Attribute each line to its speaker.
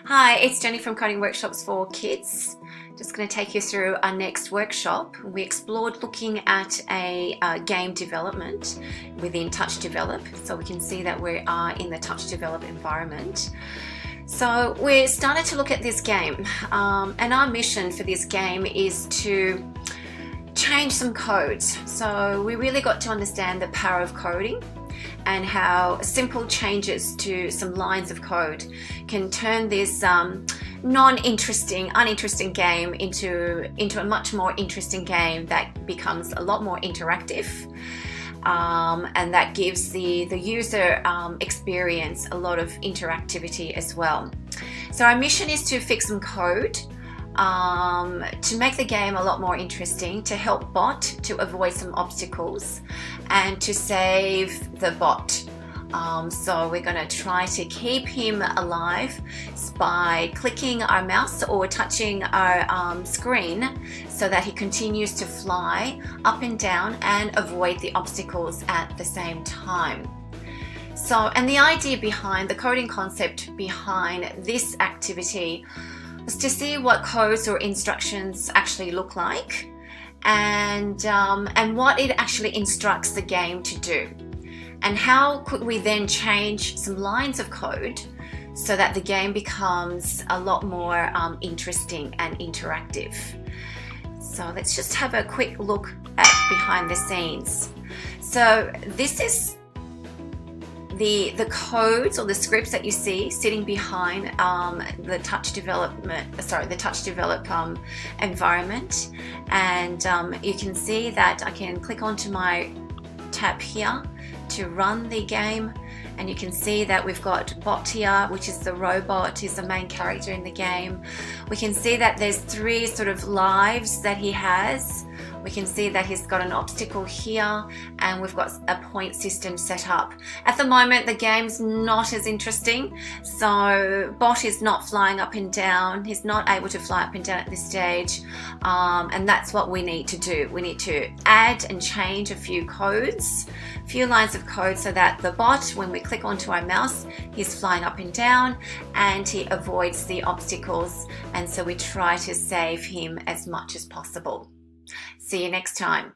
Speaker 1: Hi, it's Jenny from Coding Workshops for Kids. Just going to take you through our next workshop. We explored looking at a game development within TouchDevelop, so we can see that we are in the TouchDevelop environment. So we started to look at this game, and our mission for this game is to change some codes. So we really got to understand the power of coding and how simple changes to some lines of code can turn this uninteresting game into a much more interesting game that becomes a lot more interactive, and that gives the user experience a lot of interactivity as well. So our mission is to fix some code to make the game a lot more interesting, to help bot to avoid some obstacles and to save the bot. So we're going to try to keep him alive by clicking our mouse or touching our screen so that he continues to fly up and down and avoid the obstacles at the same time. So, and the idea behind the coding concept behind this activity was to see what codes or instructions actually look like and what it actually instructs the game to do. And how could we then change some lines of code so that the game becomes a lot more interesting and interactive. So let's just have a quick look at behind the scenes. So this is the codes or the scripts that you see sitting behind the TouchDevelop environment, and you can see that I can click onto my tab here to run the game, and you can see that we've got bot here, which is the robot, is the main character in the game. We can see that there's 3 sort of lives that he has. We can see that he's got an obstacle here, and we've got a point system set up. At the moment, the game's not as interesting, so bot is not flying up and down. He's not able to fly up and down at this stage, and that's what we need to do. We need to add and change a few codes, a few lines of code, so that the bot, when we click onto our mouse, he's flying up and down and he avoids the obstacles, and so we try to save him as much as possible. See you next time.